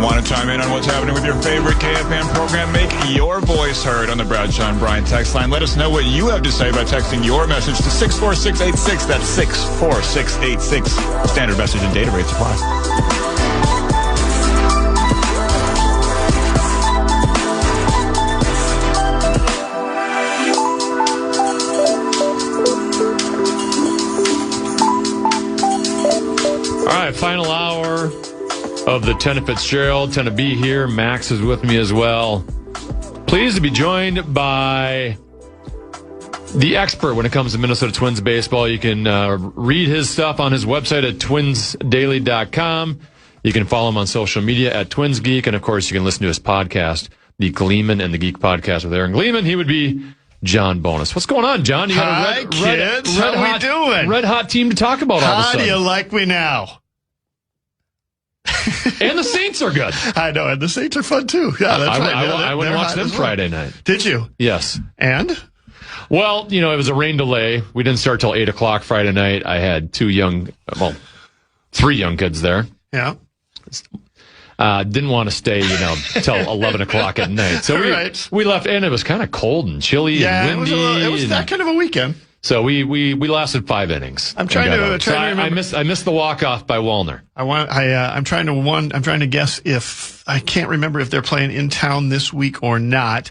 Want to chime in on what's happening with your favorite KFAN program? Make your voice heard on the Bradshaw and Bryan text line. Let us know what you have to say by texting your message to 64686. That's 64686. Standard message and data rates apply. All right, final hour of the Tenna Fitzgerald. Tenna B here. Max is with me as well. Pleased to be joined by the expert when it comes to Minnesota Twins baseball. You can read his stuff on his website at twinsdaily.com. You can follow him on social media at TwinsGeek. And, of course, you can listen to his podcast, the Gleeman and the Geek podcast with Aaron Gleeman. He would be John Bonus. What's going on, John? You got Hi, kids. How we doing? Red hot team to talk about all of a sudden. How do you like me now? And the Saints are good. I know, and the Saints are fun, too. Yeah, that's right. I went and watched them Friday night. Did you? Yes. And? Well, it was a rain delay. We didn't start till 8 o'clock Friday night. I had three young kids there. Yeah. Didn't want to stay, till 11 o'clock at night. So we left, and it was kind of cold and chilly and windy. It was that kind of a weekend. So we lasted 5 innings. I'm trying to remember. I missed the walk-off by Wallner. I'm trying to guess if I can't remember if they're playing in town this week or not.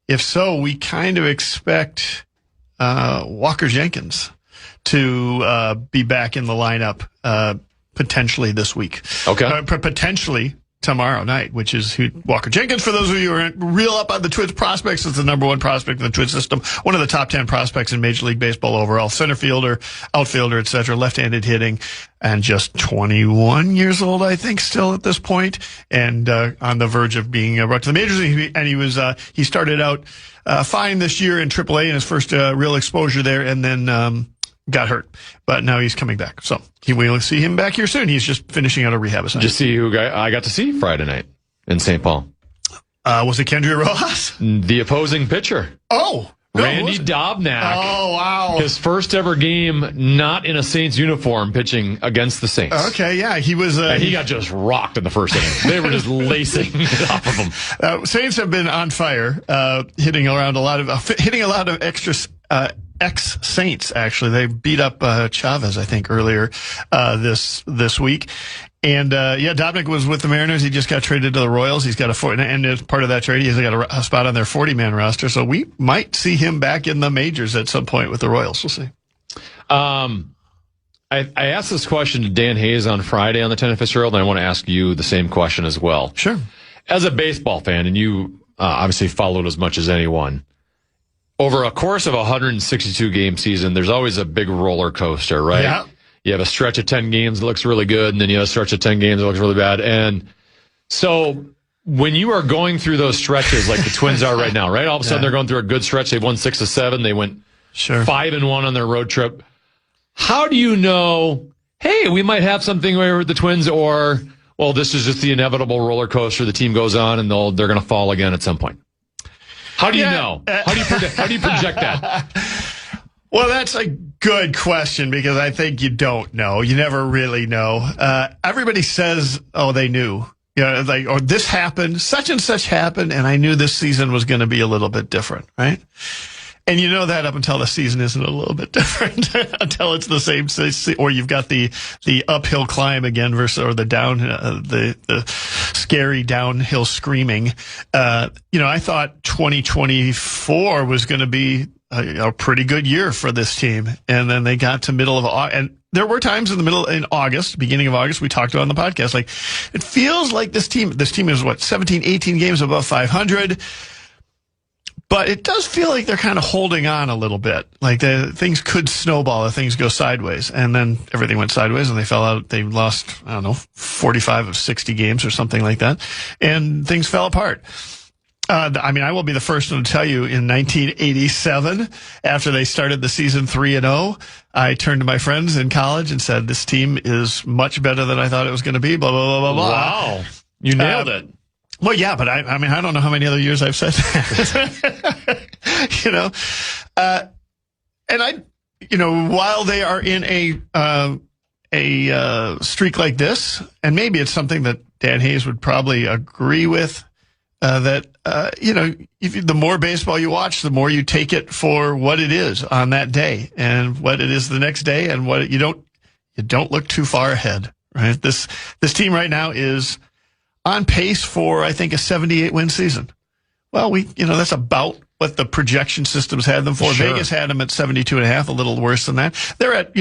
If so, we kind of expect Walker Jenkins to be back in the lineup potentially this week. Okay. Potentially tomorrow night, which is Walker Jenkins. For those of you who are real up on the Twins prospects, is the number one prospect in the Twins system. One of the top 10 prospects in Major League Baseball overall. Center fielder, outfielder, etc. Left-handed hitting, and just 21 years old, I think, still at this point, and on the verge of being brought to the majors. And he started out fine this year in AAA in his first real exposure there, and then got hurt, but now he's coming back. So we'll see him back here soon. He's just finishing out a rehab assignment. Just see who I got to see Friday night in St. Paul. Was it Kendry Rojas? The opposing pitcher. Oh, no, Randy Dobnak. Oh, wow. His first ever game not in a Saints uniform pitching against the Saints. Okay, yeah. He was. And he got just rocked in the first inning. They were just lacing it off of him. Saints have been on fire, hitting a lot of extra ex-Saints, actually. They beat up Chavez, I think, earlier this week. And Dobnak was with the Mariners. He just got traded to the Royals. He's got and as part of that trade, he's got a spot on their 40-man roster. So we might see him back in the majors at some point with the Royals. We'll see. I asked this question to Dan Hayes on Friday on the Tenna Fitzgerald, and I want to ask you the same question as well. Sure. As a baseball fan, and you obviously followed as much as anyone, over a course of a 162-game season, there's always a big roller coaster, right? Yeah. You have a stretch of 10 games that looks really good, and then you have a stretch of 10 games that looks really bad. And so when you are going through those stretches like the Twins are right now, right? All of a sudden they're going through a good stretch. They've won 6 of 7. They went 5-1 on their road trip. How do you know, hey, we might have something with the Twins, or, well, this is just the inevitable roller coaster. The team goes on, and they're going to fall again at some point? How do you know? How do you project that? Well, that's a good question, because I think you don't know. You never really know. Everybody says, oh, they knew. Or this happened, such and such happened, and I knew this season was going to be a little bit different, right? And you know that up until the season isn't a little bit different, until it's the same, or you've got the uphill climb again or the down, the scary downhill screaming. I thought 2024 was going to be a pretty good year for this team. And then they got to middle of August, and there were times in August, beginning of August, we talked about on the podcast, like, it feels like this team is 17, 18 games above 500. But it does feel like they're kind of holding on a little bit. Like things could snowball if things go sideways. And then everything went sideways and they fell out. They lost, 45 of 60 games or something like that. And things fell apart. I will be the first one to tell you, in 1987, after they started the season 3-0, I turned to my friends in college and said, this team is much better than I thought it was going to be, blah, blah, blah, blah, blah. Wow. You nailed it. Well, yeah, but I don't know how many other years I've said that. And while they are in a streak like this, and maybe it's something that Dan Hayes would probably agree with, that the more baseball you watch, the more you take it for what it is on that day and what it is the next day, and what you don't look too far ahead, right? This team right now is on pace for, I think, a 78-win season. Well, that's about what the projection systems had them for. Sure. Vegas had them at 72.5, a little worse than that. They're at,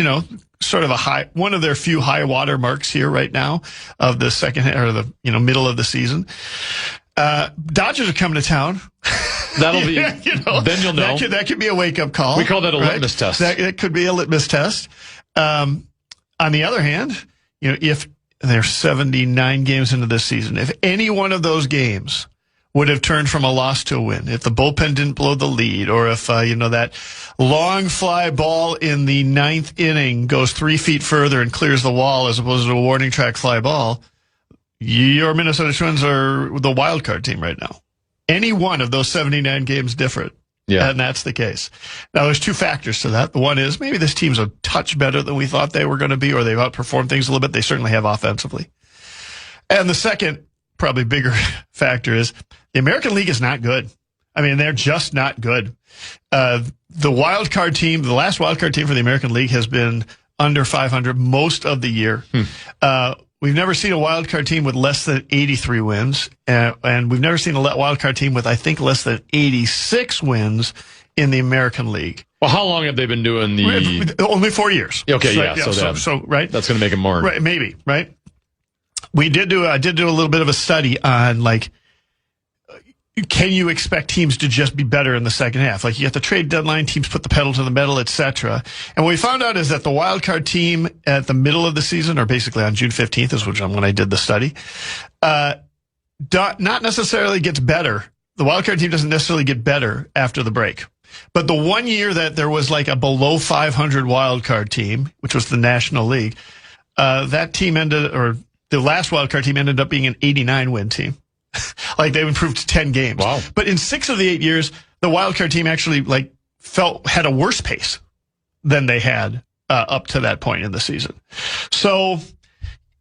sort of one of their few high water marks here right now of the second or the, middle of the season. Dodgers are coming to town. That'll be, then you'll know. That could be a wake-up call. We call that a litmus test. That could be a litmus test. On the other hand, if they're 79 games into this season, if any one of those games would have turned from a loss to a win, if the bullpen didn't blow the lead, or if, that long fly ball in the ninth inning goes 3 feet further and clears the wall as opposed to a warning track fly ball, your Minnesota Twins are the wild card team right now. Any one of those 79 games different. Yeah. And that's the case. Now, there's two factors to that. The one is maybe this team's a touch better than we thought they were going to be, or they've outperformed things a little bit. They certainly have offensively. And the second, probably bigger factor is the American League is not good. I mean, they're just not good. The wild card team, the last wild card team for the American League has been under 500 most of the year. We've never seen a wild card team with less than 83 wins, and we've never seen a wild card team with, I think, less than 86 wins in the American League. Well, how long have they been doing Only 4 years. Okay, right? Yeah. So right. That's going to make it more. Right, maybe, right? I did do a little bit of a study on, can you expect teams to just be better in the second half? Like, you got the trade deadline, teams put the pedal to the metal, etc. And what we found out is that the wild card team at the middle of the season, or basically on June 15th is when I did the study, not necessarily gets better. The wild card team doesn't necessarily get better after the break. But the 1 year that there was a below 500 wild card team, which was the National League, that team the last wild card team ended up being an 89-win team. They've improved 10 games. Wow. But in 6 of the 8 years, the wild card team actually had a worse pace than they had up to that point in the season. So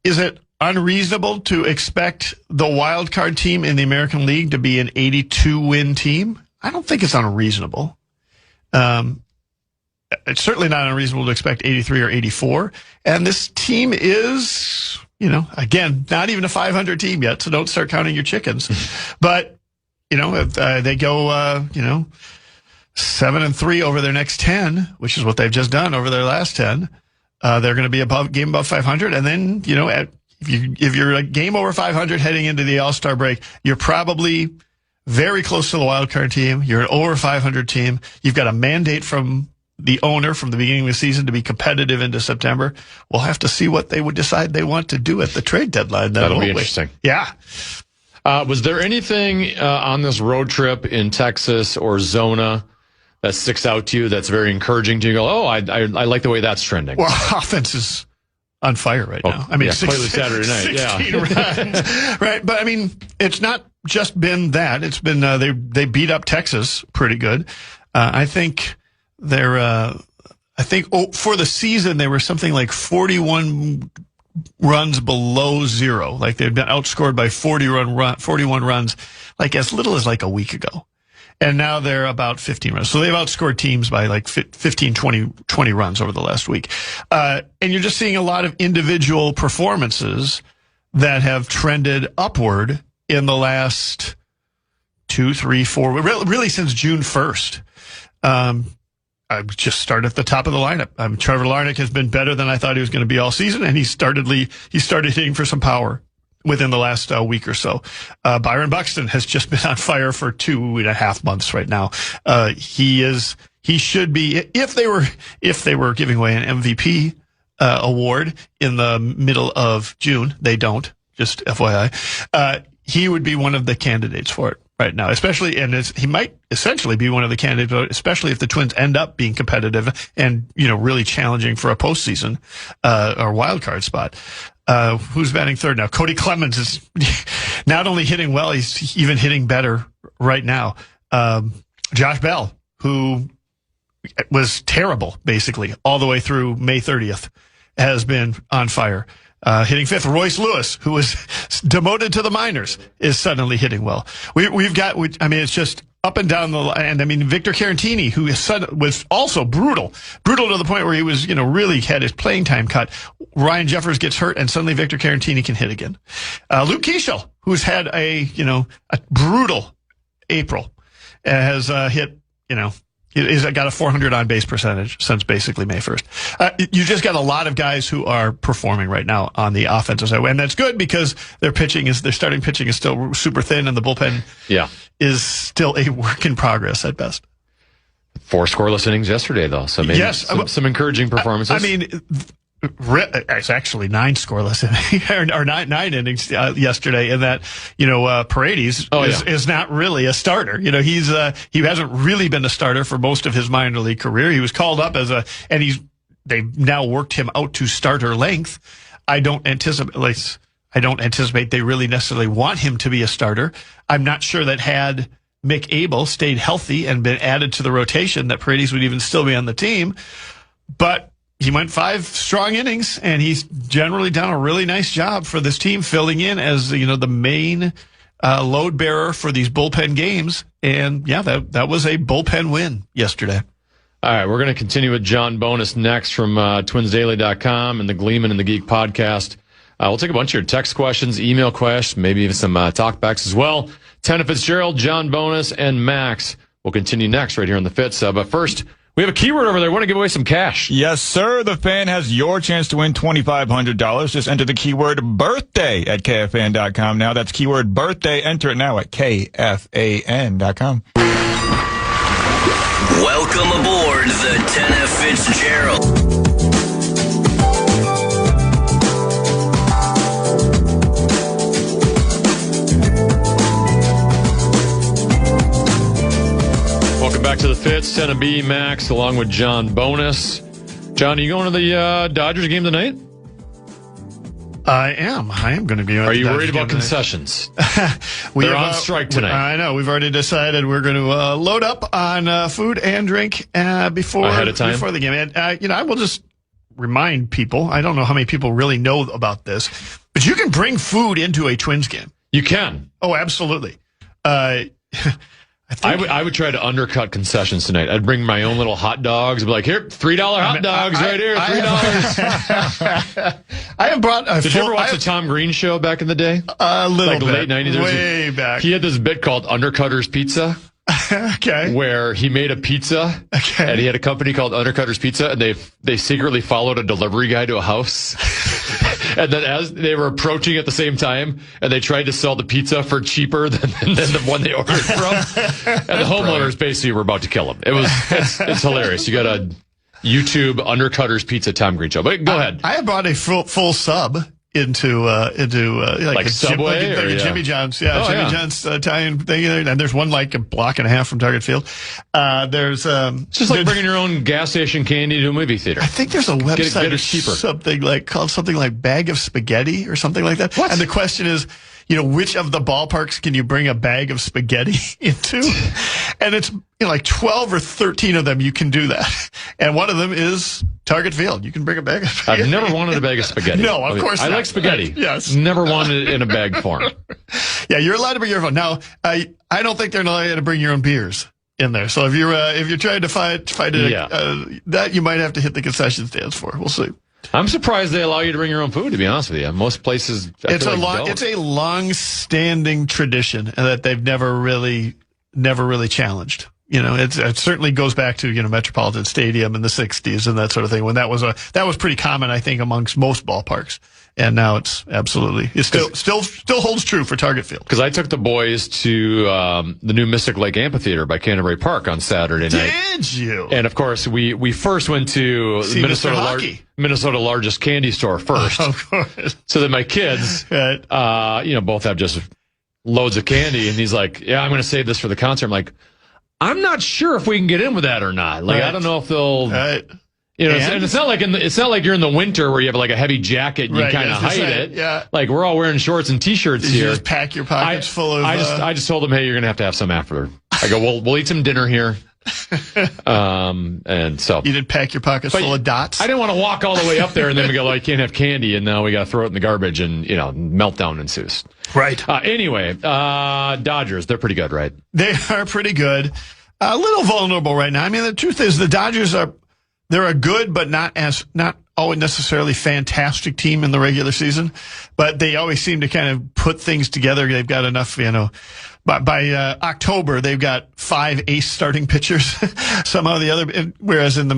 is it unreasonable to expect the wild card team in the American League to be an 82-win team? I don't think it's unreasonable. It's certainly not unreasonable to expect 83 or 84. And this team is, again, not even a 500 team yet, so don't start counting your chickens. But, if they go, 7-3 over their next 10, which is what they've just done over their last 10, they're going to be above 500. And then, if you're a game over 500 heading into the All-Star break, you're probably very close to the wild card team. You're an over 500 team. You've got a mandate from the owner from the beginning of the season to be competitive into September. We'll have to see what they would decide they want to do at the trade deadline. That'll be interesting. Yeah. Was there anything on this road trip in Texas or Zona that sticks out to you that's very encouraging to you? Go, I like the way that's trending. Well, offense is on fire right now. I mean, clearly Saturday night. 16 runs, right? But I mean, it's not just been that. It's been they beat up Texas pretty good. I think for the season they were something like 41 runs below zero. They've been outscored by 41 runs, as little as a week ago. And now they're about 15 runs. So they've outscored teams by 15, 20 runs over the last week. And you're just seeing a lot of individual performances that have trended upward in the last 2, 3, 4, really since June 1st. I just start at the top of the lineup. Trevor Larnach has been better than I thought he was going to be all season, and he started hitting for some power within the last week or so. Byron Buxton has just been on fire for 2.5 months right now. He should be, if they were giving away an MVP award in the middle of June, they don't, just FYI. He would be one of the candidates for it right now, especially, and he might essentially be one of the candidates, especially if the Twins end up being competitive and, really challenging for a postseason, or wild card spot. Who's batting third now? Cody Clemens is not only hitting well, he's even hitting better right now. Josh Bell, who was terrible basically all the way through May 30th. has been on fire. Hitting fifth, Royce Lewis, who was demoted to the minors, is suddenly hitting well. It's just up and down the line. I mean, Victor Carantini, who was also brutal to the point where he was, really had his playing time cut. Ryan Jeffers gets hurt, and suddenly Victor Carantini can hit again. Luke Keeschel, who's had a brutal April, has hit, he's got a 400 on base percentage since basically May 1st. You just got a lot of guys who are performing right now on the offensive side. And that's good because their starting pitching is still super thin, and the bullpen is still a work in progress at best. 4 scoreless innings yesterday, though. So maybe some encouraging performances. It's actually 9 scoreless innings, or nine innings yesterday. In that, Paredes is not really a starter. He hasn't really been a starter for most of his minor league career. He was called up they've now worked him out to starter length. I don't anticipate they really necessarily want him to be a starter. I'm not sure that had Mick Abel stayed healthy and been added to the rotation, that Paredes would even still be on the team. But he went 5 strong innings, and he's generally done a really nice job for this team, filling in as the main load bearer for these bullpen games. And that was a bullpen win yesterday. All right, we're going to continue with John Bonus next from TwinsDaily.com and the Gleeman and the Geek podcast. We'll take a bunch of your text questions, email questions, maybe even some talkbacks as well. Tanner Fitzgerald, John Bonus, and Max will continue next right here on the Fitz. But first, we have a keyword over there. We want to give away some cash. Yes, sir. The Fan has your chance to win $2,500. Just enter the keyword birthday at KFAN.com. Now that's keyword birthday. Enter it now at KFAN.com. Welcome aboard the Tanner Fitzgerald. Welcome back to the Fitz, Tennessee Max, along with John Bonus. John, are you going to the Dodgers game tonight? I am going to be. Are you worried about concessions? They're on strike tonight. I know. We've already decided we're going to load up on food and drink before the game. And I will just remind people. I don't know how many people really know about this, but you can bring food into a Twins game. You can. Oh, absolutely. I would try to undercut concessions tonight. I'd bring my own little hot dogs. I'd be like, here, $3 hot dogs right here, $3. I have brought Did you ever watch the Tom Green show back in the day? A little bit. Late 90s. Way back. He had this bit called Undercutter's Pizza. Okay. Where he made a pizza. Okay. And he had a company called Undercutter's Pizza, and they secretly followed a delivery guy to a house. And then as they were approaching at the same time, and they tried to sell the pizza for cheaper than the one they ordered from. And the homeowners basically were about to kill him. It's hilarious. You got a YouTube Undercutter's Pizza Tom Green show. But go ahead. I brought a full sub into like a Subway or Jimmy John's, John's Italian thing, and there's one like a block and a half from Target Field. There's it's just like bringing your own gas station candy to a movie theater. I think there's a website get it cheaper. called something like Bag of Spaghetti or something like that. What? And the question is, which of the ballparks can you bring a bag of spaghetti into? And it's like 12 or 13 of them you can do that. And one of them is Target Field. You can bring a bag of spaghetti. I've never wanted a bag of spaghetti. No, of course not. I like spaghetti. Yes. Never wanted it in a bag form. Yeah, you're allowed to bring your own. Now, I don't think they're allowed to bring your own beers in there. So if you're trying to fight it, that you might have to hit the concession stands for. We'll see. I'm surprised they allow you to bring your own food, to be honest with you. Most places, it's a long-standing tradition that they've never really challenged. It certainly goes back to Metropolitan Stadium in the '60s and that sort of thing, when that was pretty common, I think, amongst most ballparks. And now it still holds true for Target Field. Because I took the boys to the new Mystic Lake Amphitheater by Canterbury Park on Saturday night. Did you? And of course, we first went to Minnesota largest candy store first. Of course. So that my kids, both have just loads of candy, and he's like, "Yeah, I'm going to save this for the concert." I'm like, "I'm not sure if we can get in with that or not. Like, I don't know if they'll." Right. And it's not like you're in the winter where you have like a heavy jacket and you kind of hide it. Yeah. Like we're all wearing shorts and t-shirts here. You just pack your pockets full of. I just told them, hey, you're gonna have to have some after. I go, we'll eat some dinner here. And so you didn't pack your pockets full of dots. I didn't want to walk all the way up there and then we go, like, can't have candy, and now we got to throw it in the garbage, and meltdown ensues. Right. Anyway, Dodgers, they're pretty good, right? They are pretty good. A little vulnerable right now. I mean, the truth is the Dodgers they're a good but not always necessarily fantastic team in the regular season, but they always seem to kind of put things together. They've got enough, by October, they've got 5 ace starting pitchers. Somehow the other, whereas in the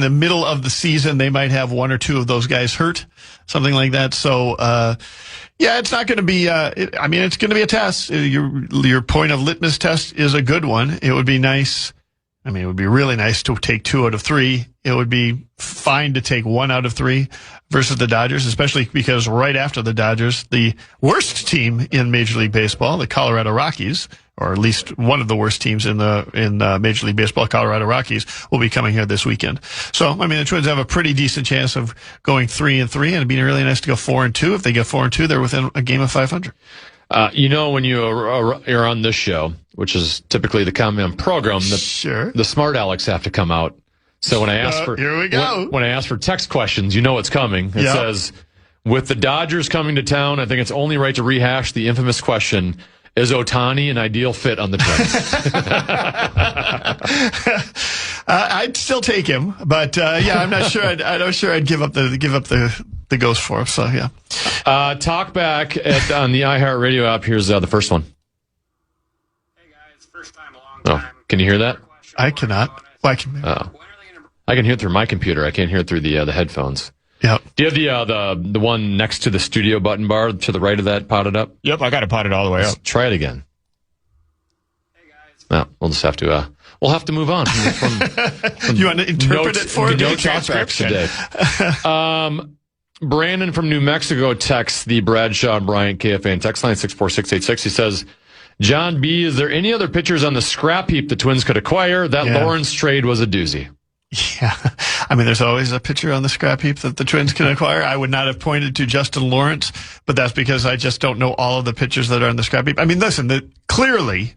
middle of the season, they might have 1 or 2 of those guys hurt, something like that. So, it's not going to be, it's going to be a test. Your point of litmus test is a good one. It would be nice. It would be really nice to take 2 out of 3. It would be fine to take 1 out of 3 versus the Dodgers, especially because right after the Dodgers, the worst team in Major League Baseball, the Colorado Rockies, or at least one of the worst teams in Major League Baseball, Colorado Rockies, will be coming here this weekend. So, the Twins have a pretty decent chance of going 3-3, and it'd be really nice to go 4-2. If they get 4-2, they're within a game of 500. When you're on this show, which is typically the comment program, the smart Alex have to come out. So when I ask here we go. When I ask for text questions, what's coming. It says, with the Dodgers coming to town, I think it's only right to rehash the infamous question: is Ohtani an ideal fit on the Twins? I'd still take him, but I'm not sure. I'm not sure I'd give up the ghost for him. So yeah. Talk back on the iHeartRadio app. Here's the first one. Hey guys, first time, long time. Can you hear that? I cannot. I can hear it through my computer. I can't hear it through the headphones. Yep. Do you have the one next to the studio button bar to the right of that potted up? Yep, I got it potted all the way up. Try it again. Hey guys. No, we'll just have to. We'll have to move on. From you want to interpret it for me? No transcription today. Brandon from New Mexico texts the Bradshaw and Bryant KFAN text line 64686. He says, John B., is there any other pitchers on the scrap heap the Twins could acquire? That Lawrence trade was a doozy. Yeah. There's always a pitcher on the scrap heap that the Twins can acquire. I would not have pointed to Justin Lawrence, but that's because I just don't know all of the pitchers that are on the scrap heap. Listen, clearly,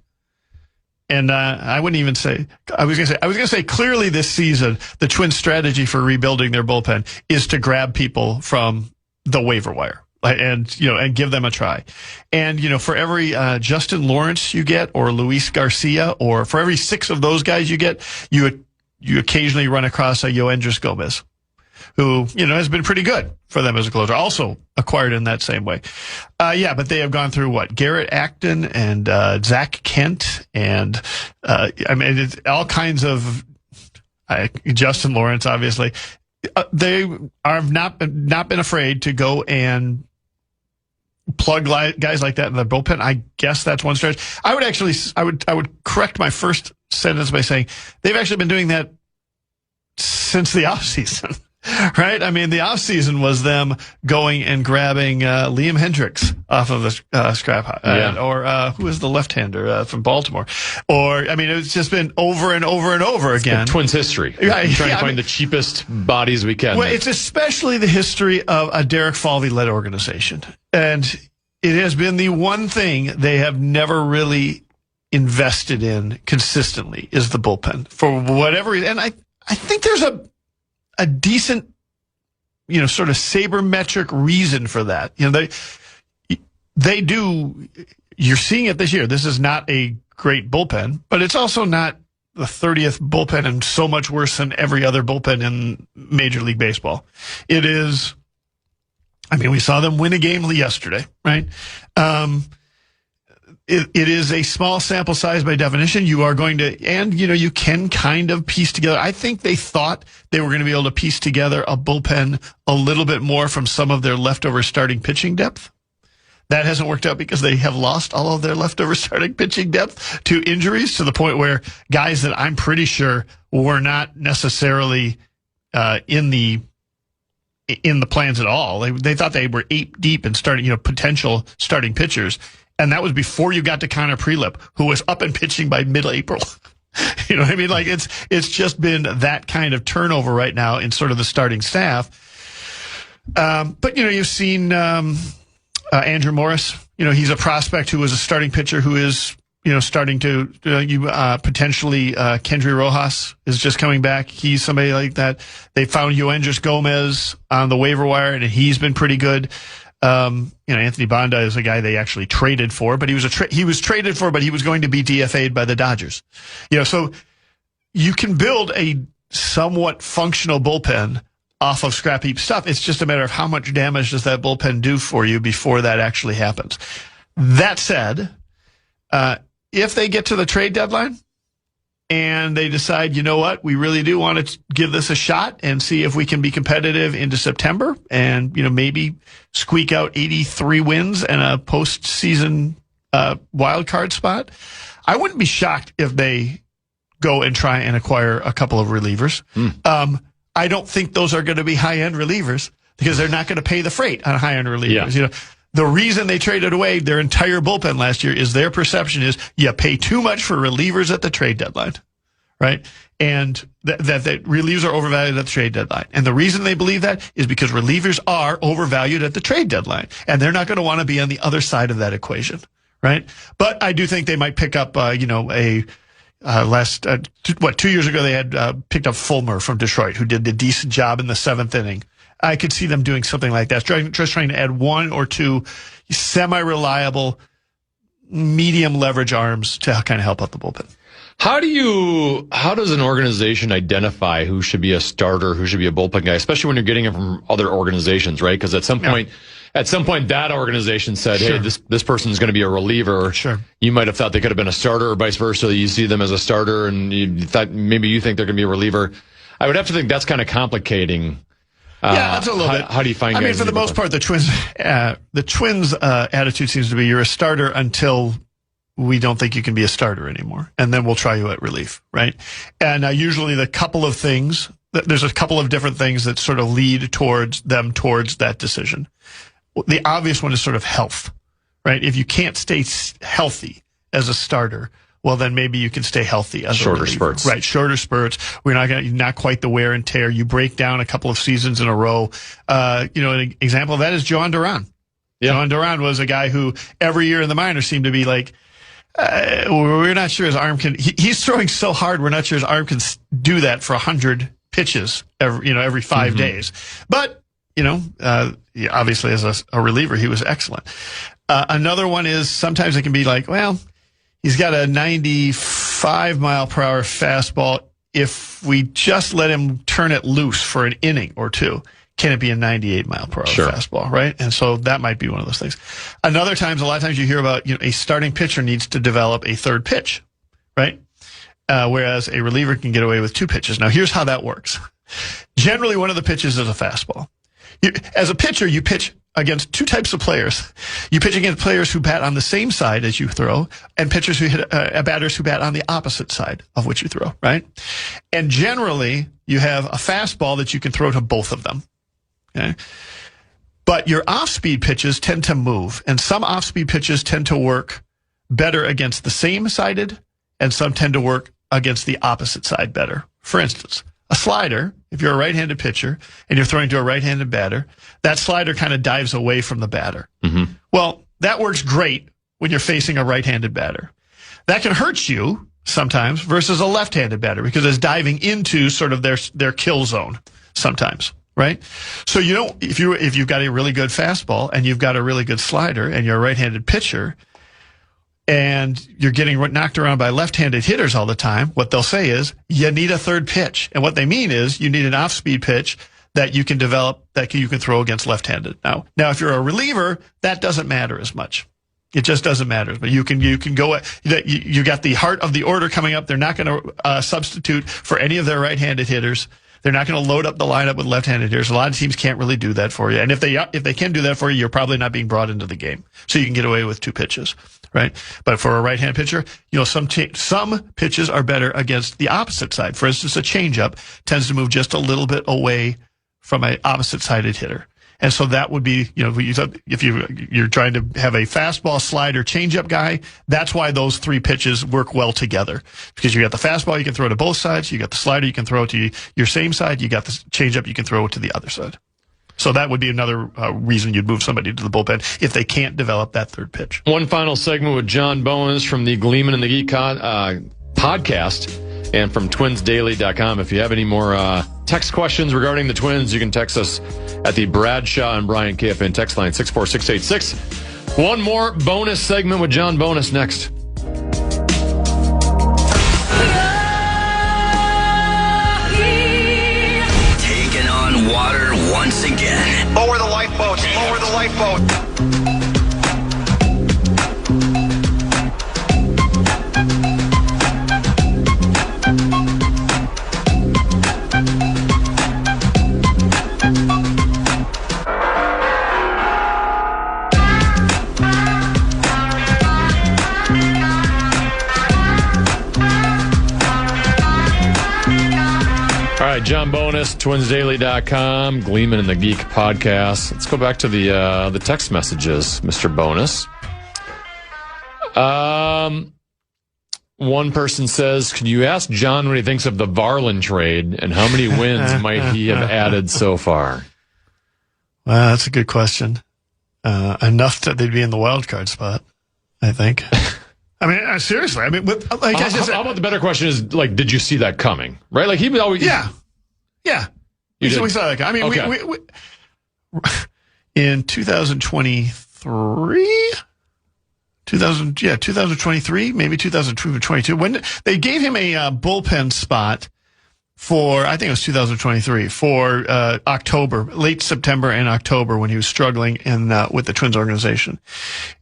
and I wouldn't even say, I was going to say clearly this season, the Twins' strategy for rebuilding their bullpen is to grab people from the waiver wire. And give them a try. And, for every Justin Lawrence you get, or Luis Garcia, or for every 6 of those guys you get, you occasionally run across a Yoendris Gomez, who, has been pretty good for them as a closer, also acquired in that same way. But they have gone through Garrett Acton and Zach Kent, and it's all kinds of Justin Lawrence, obviously. They have not been afraid to go and plug guys like that in the bullpen. I guess that's one strategy. I would correct my first sentence by saying they've actually been doing that since the offseason, right? The offseason was them going and grabbing Liam Hendricks off of the scrap, or who is the left-hander from Baltimore? Or, it's just been over and over and over again. Twins history. Trying to find the cheapest bodies we can. Well, it's especially the history of a Derek Falvey-led organization. And it has been the one thing they have never really invested in consistently is the bullpen for whatever reason. And I think there's a decent, sort of sabermetric reason for that. They do, you're seeing it this year. This is not a great bullpen, but it's also not the 30th bullpen and so much worse than every other bullpen in Major League Baseball. It is, we saw them win a game yesterday, right? It is a small sample size by definition. You are going to, and you can kind of piece together. I think they thought they were going to be able to piece together a bullpen a little bit more from some of their leftover starting pitching depth. That hasn't worked out because they have lost all of their leftover starting pitching depth to injuries, to the point where guys that I'm pretty sure were not necessarily in the plans at all. They thought they were 8 deep in starting, potential starting pitchers. And that was before you got to Connor Prelip, who was up and pitching by mid-April. You know what I mean? It's just been that kind of turnover right now in sort of the starting staff. But you've seen Andrew Morris. He's a prospect who was a starting pitcher who is starting to potentially Kendry Rojas is just coming back. He's somebody like that. They found Yoendris Gomez on the waiver wire, and he's been pretty good. Anthony Banda is a guy they actually traded for, but he was traded for, but he was going to be DFA'd by the Dodgers. So you can build a somewhat functional bullpen off of scrap heap stuff. It's just a matter of how much damage does that bullpen do for you before that actually happens. That said, if they get to the trade deadline and they decide, you know what, we really do want to give this a shot and see if we can be competitive into September and, maybe squeak out 83 wins and a postseason wild card spot, I wouldn't be shocked if they go and try and acquire a couple of relievers. I don't think those are going to be high-end relievers because they're not going to pay the freight on high-end relievers. Yeah. The reason they traded away their entire bullpen last year is their perception is you pay too much for relievers at the trade deadline, right? And that relievers are overvalued at the trade deadline. And the reason they believe that is because relievers are overvalued at the trade deadline, and they're not going to want to be on the other side of that equation, right? But I do think they might pick up, 2 years ago they had picked up Fulmer from Detroit, who did a decent job in the 7th inning. I could see them doing something like that, just trying to add 1 or 2 semi-reliable, medium leverage arms to kind of help out the bullpen. How does an organization identify who should be a starter, who should be a bullpen guy, especially when you're getting it from other organizations, right? Because at some point, that organization said, "Hey, this person is going to be a reliever." Sure. You might have thought they could have been a starter, or vice versa. You see them as a starter, and you thought maybe you think they're going to be a reliever. I would have to think that's kind of complicating. That's a little bit. How do you find? I mean, for the most part, the Twins' attitude seems to be you're a starter until we don't think you can be a starter anymore, and then we'll try you at relief, right? And usually, there's a couple of different things that sort of lead towards that decision. The obvious one is sort of health, right? If you can't stay healthy as a starter, well, then maybe you can stay healthy as shorter a reliever. spurts, right? Shorter spurts. Not quite the wear and tear. You break down a couple of seasons in a row. An example of that is Joan Duran. Yeah. Joan Duran was a guy who every year in the minors seemed to be like, we're not sure his arm can. He's throwing so hard, we're not sure his arm can do that for 100 pitches every 5 days. But obviously as a reliever, he was excellent. Another one is sometimes it can be like, well, he's got a 95 mile per hour fastball. If we just let him turn it loose for an inning or two, can it be a 98 mile per hour fastball, right? And so that might be one of those things. A lot of times you hear about, a starting pitcher needs to develop a third pitch, right? Whereas a reliever can get away with 2 pitches. Now here's how that works. Generally, one of the pitches is a fastball. As a pitcher, you pitch against 2 types of players. You pitch against players who bat on the same side as you throw, and pitchers who hit batters who bat on the opposite side of which you throw, right? And generally, you have a fastball that you can throw to both of them. Okay. But your off-speed pitches tend to move, and some off-speed pitches tend to work better against the same sided, and some tend to work against the opposite side better. For instance, a slider, if you're a right-handed pitcher and you're throwing to a right-handed batter, that slider kind of dives away from the batter. Mm-hmm. Well, that works great when you're facing a right-handed batter. That can hurt you sometimes versus a left-handed batter because it's diving into sort of their kill zone sometimes. Right? So, if you've got a really good fastball and you've got a really good slider and you're a right-handed pitcher and you're getting knocked around by left-handed hitters all the time, what they'll say is you need a third pitch. And what they mean is you need an off-speed pitch that you can develop, that you can throw against left-handed. Now, if you're a reliever, that doesn't matter as much. It just doesn't matter. But you can go, you got the heart of the order coming up. They're not going to substitute for any of their right-handed hitters. They're not going to load up the lineup with left-handed hitters. A lot of teams can't really do that for you. And if they can do that for you, you're probably not being brought into the game. So you can get away with 2 pitches, right? But for a right-hand pitcher, some pitches are better against the opposite side. For instance, a changeup tends to move just a little bit away from an opposite-sided hitter. And so that would be, if you're trying to have a fastball, slider, changeup guy, that's why those 3 pitches work well together. Because you got the fastball you can throw to both sides, you got the slider you can throw to your same side, you got the changeup you can throw to the other side. So that would be another reason you'd move somebody to the bullpen if they can't develop that third pitch. One final segment with John Bones from the Gleeman and the Geek podcast and from twinsdaily.com. If you have any more text questions regarding the Twins, you can text us at the Bradshaw and Bryant KFAN text line 64686. One more bonus segment with John Bonus next. Taking on water once again. Lower the lifeboats. Lower the lifeboat. All right, John Bonus, twinsdaily.com, Gleeman and the Geek podcast. Let's go back to the text messages, Mr. Bonus. One person says, can you ask John what he thinks of the Varland trade and how many wins might he have added so far? Well, that's a good question. Enough that they'd be in the wild card spot, I think. I mean, seriously. I mean, like I just said, how about the better question is, like, did you see that coming? Right? Like, he was always... Yeah. We saw that coming. I mean, okay. we in 2023, 2023, maybe 2022, when they gave him a bullpen spot for, I think it was 2023, for October, late September and October, when he was struggling with the Twins organization.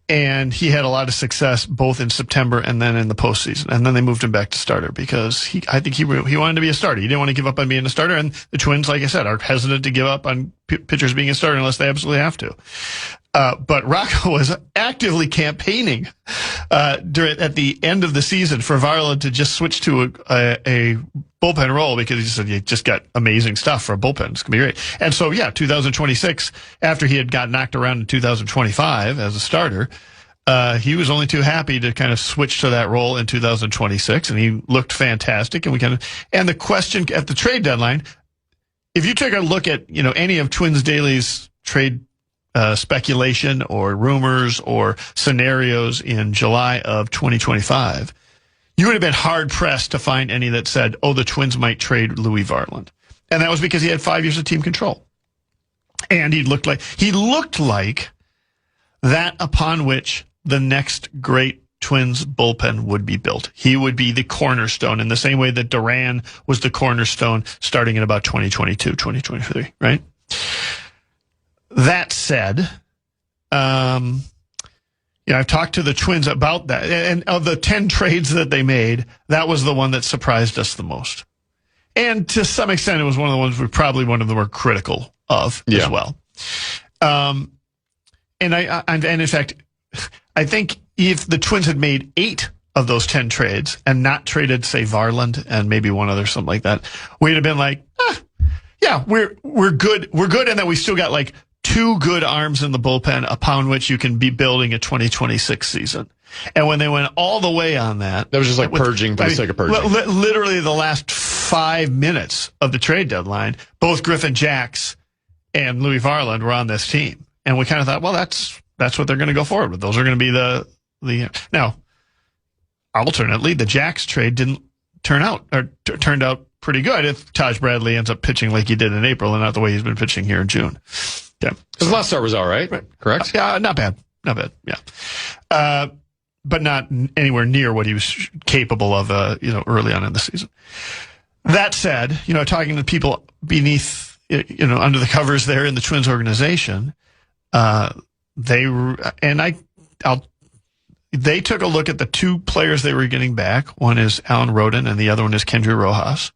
And he had a lot of success both in September and then in the postseason. And then they moved him back to starter because I think he wanted to be a starter. He didn't want to give up on being a starter. And the Twins, like I said, are hesitant to give up on pitchers being a starter unless they absolutely have to. But Rocco was actively campaigning at the end of the season for Varland to just switch to a bullpen role because he said you just got amazing stuff for a bullpen. It's going to be great. And so, 2026, after he had got knocked around in 2025 as a starter, he was only too happy to kind of switch to that role in 2026, and he looked fantastic. And the question at the trade deadline, if you took a look at any of Twins Daily's trade speculation or rumors or scenarios in July of 2025, you would have been hard-pressed to find any that said, the Twins might trade Louis Varland. And that was because he had 5 years of team control. And he looked like that upon which the next great Twins bullpen would be built. He would be the cornerstone in the same way that Duran was the cornerstone starting in about 2022, 2023, right? That said, I've talked to the Twins about that. And of the 10 trades that they made, that was the one that surprised us the most. And to some extent, it was one of the ones we probably one of them were critical of as well. And in fact, I think if the Twins had made 8 of those 10 trades and not traded, say, Varland and maybe one other, something like that, we'd have been like, we're good. We're good. And then we still got like 2 good arms in the bullpen upon which you can be building a 2026 season. And when they went all the way on that was just like purging for the sake of purging. Literally the last 5 minutes of the trade deadline, both Griffin Jacks and Louis Varland were on this team. And we kind of thought, well, that's what they're going to go forward with. Those are going to be the now, alternately, the Jacks trade didn't turn out or turned out pretty good if Taj Bradley ends up pitching like he did in April and not the way he's been pitching here in June. Yeah. His last start was all right. Correct? Yeah, not bad. Yeah. But not anywhere near what he was capable of, early on in the season. That said, talking to people beneath, under the covers there in the Twins organization, they took a look at the 2 players they were getting back. One is Alan Rodin and the other one is Kendry Rojas,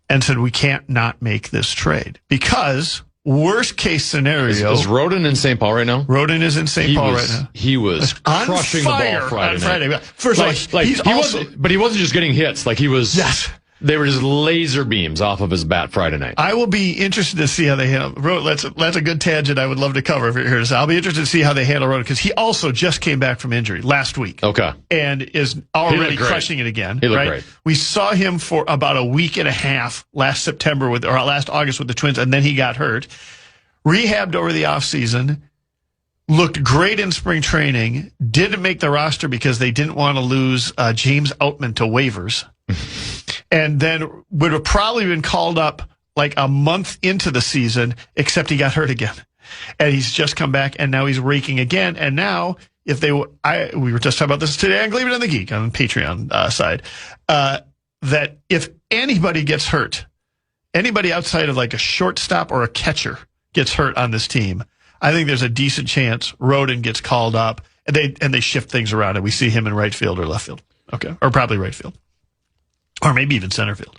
and said, we can't not make this trade because worst case scenario. Is Rodin in St. Paul right now? Rodin is in St. Paul right now. He was crushing the ball Friday night. First of all, he wasn't just getting hits. Like he was. Yes. They were just laser beams off of his bat Friday night. I will be interested to see how they handle. That's a good tangent I would love to cover here. I'll be interested to see how they handle Rodin because he also just came back from injury last week. Okay. And is already crushing it again. He looked great. We saw him for about a week and a half last August with the Twins, and then he got hurt. rehabbed over the offseason, looked great in spring training, didn't make the roster because they didn't want to lose James Outman to waivers, and then would have probably been called up like a month into the season, except he got hurt again. And he's just come back, and now he's raking again. And now, we were just talking about this today on Gleeman and the Geek on the Patreon side, that if anybody gets hurt, anybody outside of like a shortstop or a catcher gets hurt on this team, I think there's a decent chance Roden gets called up, and they shift things around, and we see him in right field or left field. Okay, or probably right field, or maybe even center field.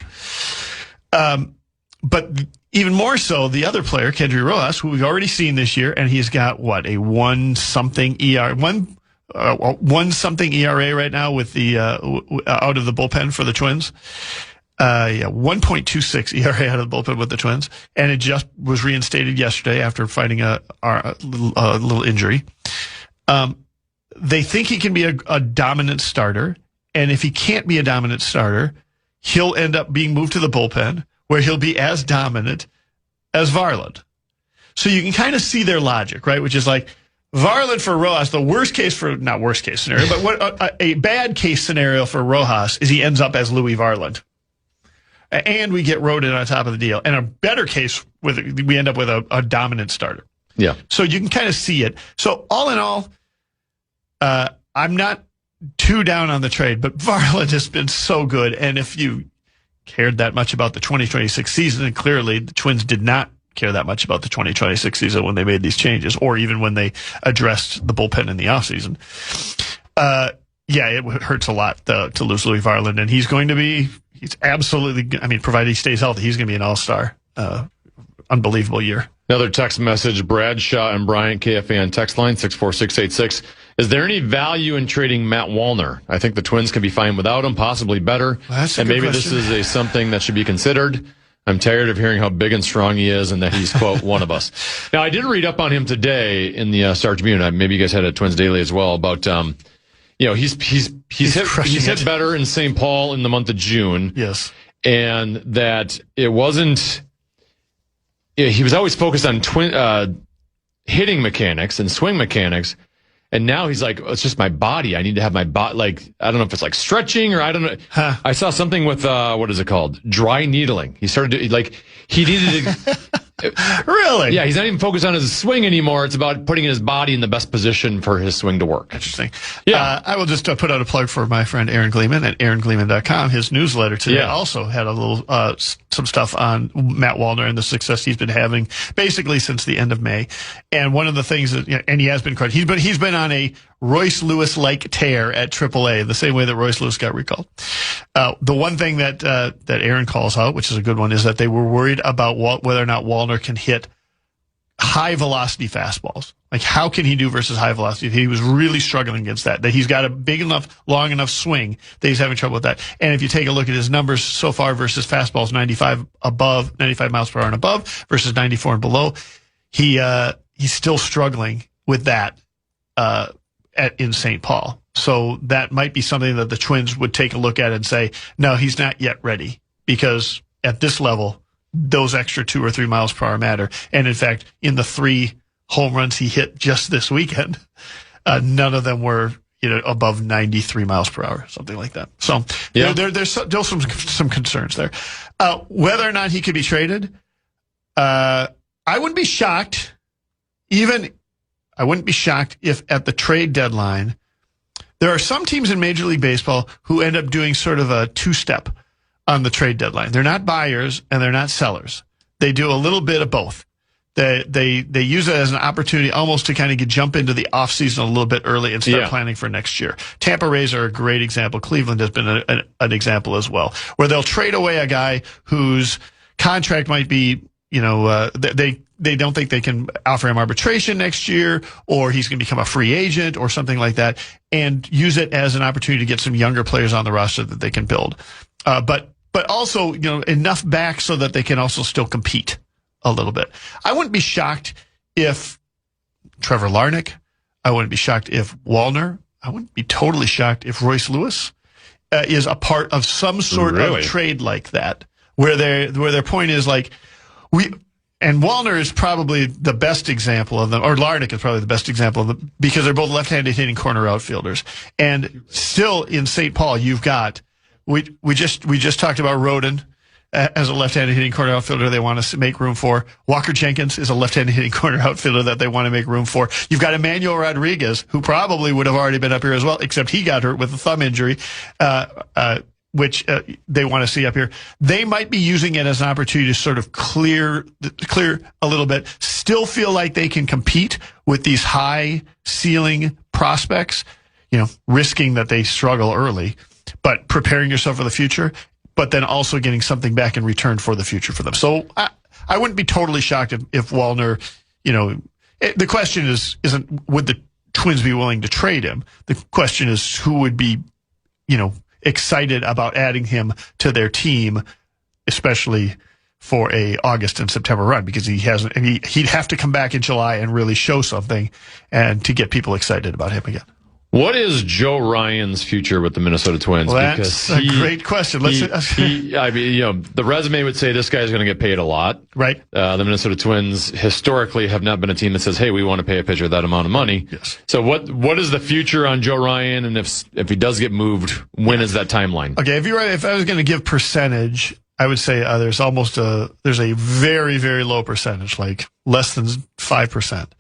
But even more so, the other player, Kendry Rojas, who we've already seen this year, and he's got a 1-something ERA, 1-something ERA right now with the out of the bullpen for the Twins. 1.26 ERA out of the bullpen with the Twins, and it just was reinstated yesterday after fighting a little injury. They think he can be a dominant starter, and if he can't be a dominant starter, he'll end up being moved to the bullpen, where he'll be as dominant as Varland. So you can kind of see their logic, right? Which is like Varland for Rojas, the not worst case scenario, but what a bad case scenario for Rojas is he ends up as Louis Varland. And we get Roden on top of the deal. And a better case, we end up with a dominant starter. Yeah. So you can kind of see it. So all in all, I'm not too down on the trade, but Varland has been so good. And if you cared that much about the 2026 season, and clearly the Twins did not care that much about the 2026 season when they made these changes, or even when they addressed the bullpen in the offseason. It hurts a lot to lose Louis Varland, and he's absolutely, provided he stays healthy, he's going to be an all-star. Unbelievable year. Another text message, Bradshaw and Bryant, KFAN text line 64686. Is there any value in trading Matt Wallner? I think the Twins can be fine without him, possibly better. And maybe question. This is something that should be considered. I'm tired of hearing how big and strong he is and that he's, quote, one of us. Now, I did read up on him today in the Star Tribune. Maybe you guys had a Twins Daily as well about, he's hit better in St. Paul in the month of June. Yes. And that it wasn't, he was always focused on hitting mechanics and swing mechanics. And now he's like, it's just my body. I need to have my body, I don't know if it's like stretching or I don't know. Huh. I saw something with, what is it called? Dry needling. He started to, he needed to. Really? Yeah, he's not even focused on his swing anymore. It's about putting his body in the best position for his swing to work. Interesting. Yeah. I will just put out a plug for my friend Aaron Gleeman at AaronGleeman.com. His newsletter today also had a little some stuff on Matt Wallner and the success he's been having basically since the end of May. And one of the things that, and he has been credited, he's been on a Royce Lewis-like tear at AAA, the same way that Royce Lewis got recalled. The one thing that Aaron calls out, which is a good one, is that they were worried about whether or not Wallner can hit high velocity fastballs. Like, how can he do versus high velocity? He was really struggling against that he's got a big enough, long enough swing that he's having trouble with that. And if you take a look at his numbers so far versus fastballs 95 miles per hour and above versus 94 and below, he's still struggling with that in St. Paul. So that might be something that the Twins would take a look at and say, no, he's not yet ready, because at this level, those extra 2 or 3 miles per hour matter. And in fact, in the 3 home runs he hit just this weekend, none of them were above 93 miles per hour, something like that. So there's still some concerns there. Whether or not he could be traded, I wouldn't be shocked. I wouldn't be shocked if at the trade deadline, there are some teams in Major League Baseball who end up doing sort of a 2-step on the trade deadline. They're not buyers and they're not sellers. They do a little bit of both. They use it as an opportunity almost to kind of jump into the offseason a little bit early and start planning for next year. Tampa Rays are a great example. Cleveland has been an example as well, where they'll trade away a guy whose contract might be, they don't think they can offer him arbitration next year, or he's going to become a free agent or something like that, and use it as an opportunity to get some younger players on the roster that they can build. But also, enough back so that they can also still compete a little bit. I wouldn't be shocked if Trevor Larnach, I wouldn't be shocked if Wallner, I wouldn't be totally shocked if Royce Lewis is a part of some sort of trade like that, where their point is like, And Wallner is probably the best example of them, or Larnach is probably the best example of them, because they're both left-handed hitting corner outfielders. And still in St. Paul, you've got, we just talked about Roden as a left-handed hitting corner outfielder they want to make room for. Walker Jenkins is a left-handed hitting corner outfielder that they want to make room for. You've got Emmanuel Rodriguez, who probably would have already been up here as well, except he got hurt with a thumb injury, which they want to see up here. They might be using it as an opportunity to sort of clear a little bit, still feel like they can compete with these high ceiling prospects, risking that they struggle early, but preparing yourself for the future, but then also getting something back in return for the future for them. So I wouldn't be totally shocked if Wallner, the question isn't would the Twins be willing to trade him? The question is who would be, excited about adding him to their team, especially for a August and September run, because he'd have to come back in July and really show something and to get people excited about him again. What is Joe Ryan's future with the Minnesota Twins? Well, that's a great question. The resume would say this guy's going to get paid a lot. Right. The Minnesota Twins historically have not been a team that says, hey, we want to pay a pitcher that amount of money. Yes. So what is the future on Joe Ryan? And if he does get moved, when is that timeline? Okay. If I was going to give percentage, I would say there's a very, very low percentage, like less than 5%,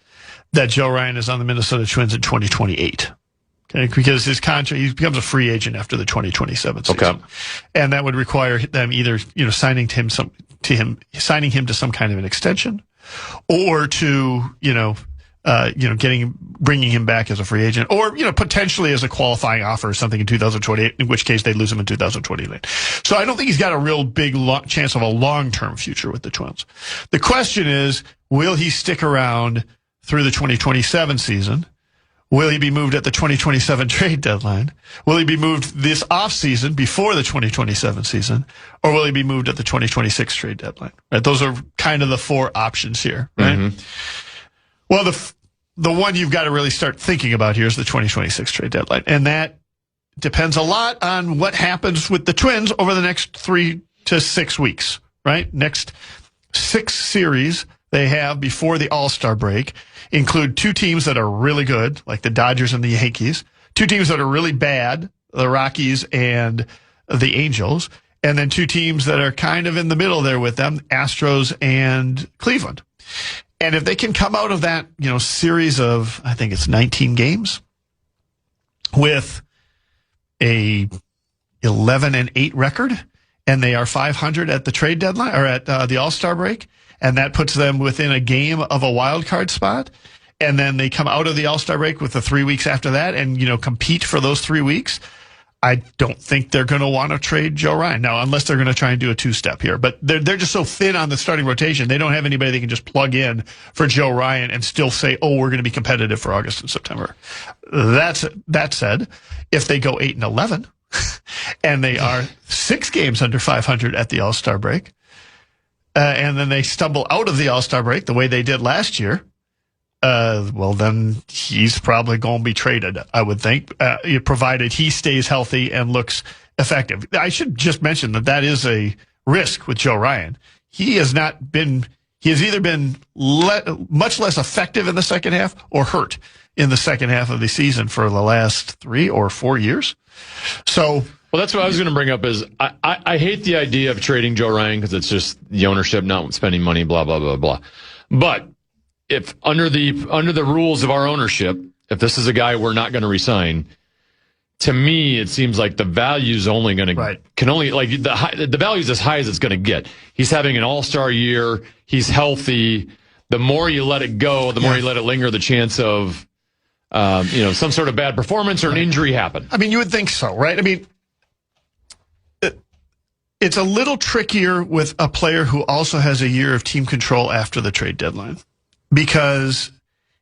that Joe Ryan is on the Minnesota Twins in 2028. Okay, because his contract, he becomes a free agent after the 2027 season. Okay. And that would require them either, signing him to some kind of an extension, or to, bringing him back as a free agent, or, potentially as a qualifying offer or something in 2028, in which case they lose him in 2029. So I don't think he's got a real big chance of a long-term future with the Twins. The question is, will he stick around through the 2027 season? Will he be moved at the 2027 trade deadline? Will he be moved this offseason before the 2027 season? Or will he be moved at the 2026 trade deadline? Right? Those are kind of the four options here, right? Mm-hmm. Well, the one you've got to really start thinking about here is the 2026 trade deadline. And that depends a lot on what happens with the Twins over the next 3 to 6 weeks, right? Next 6 series they have before the All-Star break include 2 teams that are really good, like the Dodgers and the Yankees, 2 teams that are really bad, the Rockies and the Angels, and then 2 teams that are kind of in the middle there with them, Astros and Cleveland. And if they can come out of that, series of, I think it's 19 games, with a 11-8 record, and they are 500 at the trade deadline or at the All-Star break, and that puts them within a game of a wild card spot. And then they come out of the All-Star break with the 3 weeks after that and, compete for those 3 weeks. I don't think they're going to want to trade Joe Ryan. Now, unless they're going to try and do a 2-step here. But they're just so thin on the starting rotation. They don't have anybody they can just plug in for Joe Ryan and still say, oh, we're going to be competitive for August and September. That said, if they go 8-11 and they are 6 games under 500 at the All-Star break, and then they stumble out of the All-Star break the way they did last year, well, then he's probably going to be traded, I would think, provided he stays healthy and looks effective. I should just mention that is a risk with Joe Ryan. He has either been much less effective in the second half or hurt in the second half of the season for the last 3 or 4 years. So... Well, that's what I was going to bring up is I hate the idea of trading Joe Ryan because it's just the ownership not spending money, blah, blah, blah, blah. But if under the rules of our ownership, if this is a guy we're not going to resign, to me, it seems like the value's only going to, the value's as high as it's going to get. He's having an all-star year. He's healthy. The more you let it go, the more you let it linger, the chance of, some sort of bad performance or an injury happen. I mean, you would think so, right? I mean, it's a little trickier with a player who also has a year of team control after the trade deadline, because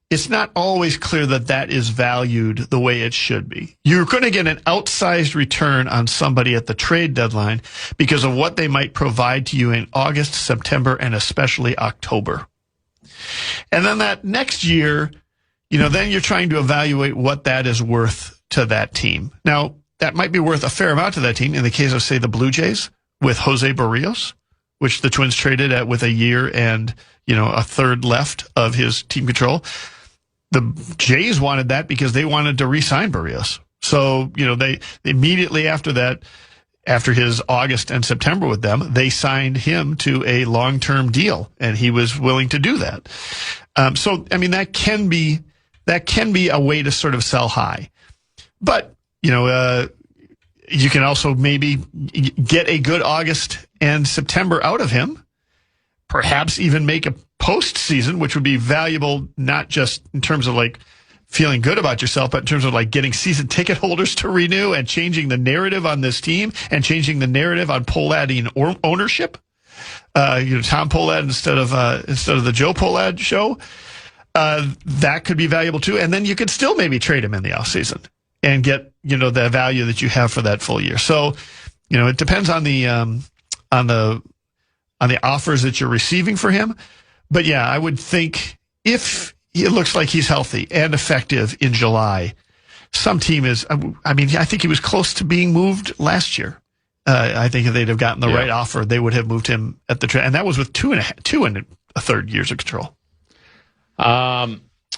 it's not always clear that is valued the way it should be. You're going to get an outsized return on somebody at the trade deadline because of what they might provide to you in August, September, and especially October. And then that next year, then you're trying to evaluate what that is worth to that team. Now, that might be worth a fair amount to that team in the case of, say, the Blue Jays with Jose Barrios, which the Twins traded at with a year and, a third left of his team control. The Jays wanted that because they wanted to re-sign Barrios. So, they immediately after that, after his August and September with them, they signed him to a long-term deal, and he was willing to do that. That can be a way to sort of sell high. But, you can also maybe get a good August and September out of him, perhaps even make a postseason, which would be valuable, not just in terms of like feeling good about yourself, but in terms of like getting season ticket holders to renew and changing the narrative on this team and changing the narrative on Pohladian ownership. Tom Pohlad instead of the Joe Pohlad show. That could be valuable too. And then you could still maybe trade him in the offseason and get, the value that you have for that full year. So, it depends on the offers that you're receiving for him. But yeah, I would think if it looks like he's healthy and effective in July, some team is, I think he was close to being moved last year. I think if they'd have gotten the right offer, they would have moved him at the trade. And that was with 2 and a third years of control.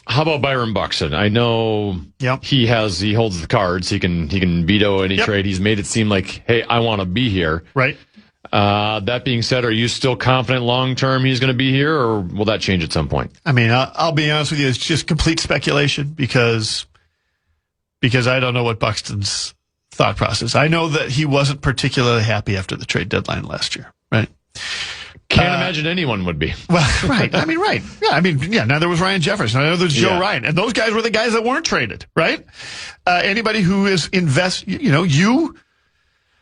How about Byron Buxton? I know he holds the cards. He can veto any trade. He's made it seem like, hey, I want to be here. Right. That being said, are you still confident long-term he's going to be here, or will that change at some point? I'll be honest with you. It's just complete speculation because I don't know what Buxton's thought process. I know that he wasn't particularly happy after the trade deadline last year, right? Can't imagine anyone would be. Well, right. Right. Yeah. Now there was Ryan Jefferson. Now there was Joe Ryan. And those guys were the guys that weren't traded, right? Anybody who is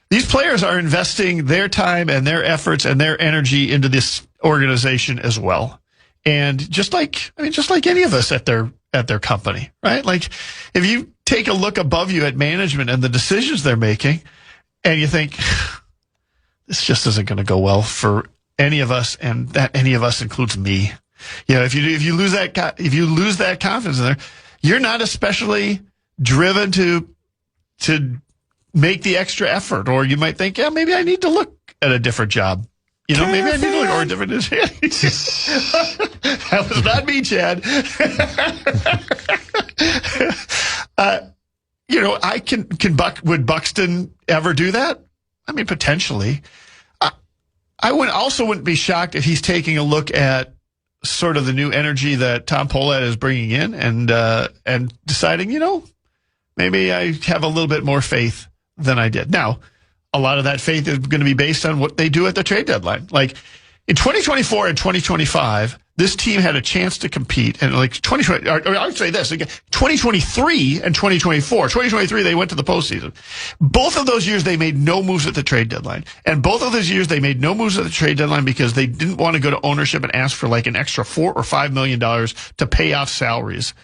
these players are investing their time and their efforts and their energy into this organization as well. And just like any of us at their company, right? Like if you take a look above you at management and the decisions they're making and you think this just isn't going to go well for any of us, and that any of us includes me. If you lose that confidence in there, you're not especially driven to make the extra effort, or you might think, maybe I need to look at a different job. Maybe I need to look at a different. That was not me, Chad. Would Buxton ever do that? Potentially. I wouldn't be shocked if he's taking a look at sort of the new energy that Tom Pohlad is bringing in and deciding, maybe I have a little bit more faith than I did. Now, a lot of that faith is going to be based on what they do at the trade deadline. Like in 2024 and 2025, this team had a chance to compete. And like 2020, or I would say this again, 2023 and 2024. 2023, they went to the postseason. Both of those years, they made no moves at the trade deadline. And both of those years, they made no moves at the trade deadline because they didn't want to go to ownership and ask for like an extra $4 or $5 million to pay off salaries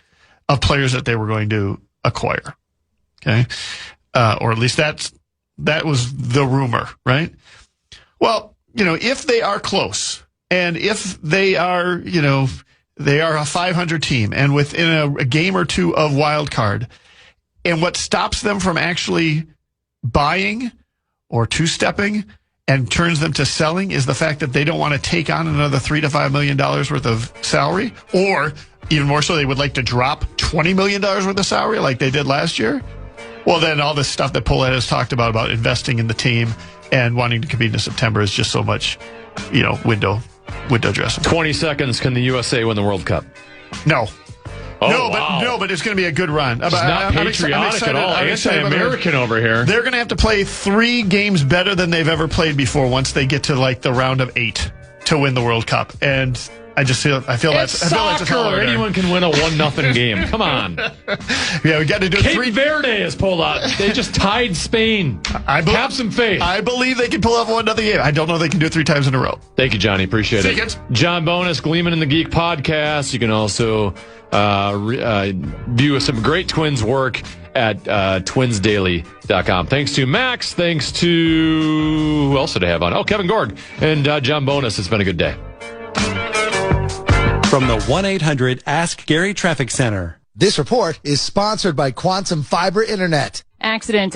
of players that they were going to acquire. Okay. Or at least that was the rumor, right? Well, if they are close, and if they are, they are a 500 team and within a game or two of wild card, and what stops them from actually buying or two-stepping and turns them to selling is the fact that they don't want to take on another $3 to $5 million worth of salary, or even more so, they would like to drop $20 million worth of salary like they did last year. Well, then all this stuff that Pohlad has talked about investing in the team and wanting to compete in September is just so much, window dressing. 20 seconds. Can the USA win the World Cup? No. Oh, wow. But it's going to be a good run. It's not patriotic at all. Anti-American over here. They're going to have to play 3 games better than they've ever played before once they get to like the round of 8 to win the World Cup. And I feel that's soccer. Anyone can win a 1-0 game. Come on. Yeah, we got to do Cape Verde has pulled out. They just tied Spain. Have some faith. I believe they can pull off 1-0 game. I don't know if they can do it 3 times in a row. Thank you, Johnny. Appreciate it. John Bonus, Gleeman and the Geek podcast. You can also view some great Twins work at twinsdaily.com. Thanks to Max. Thanks to who else did I have on? Kevin Gorg and John Bonus. It's been a good day. From the 1-800-ASK-GARY Traffic Center. This report is sponsored by Quantum Fiber Internet. Accident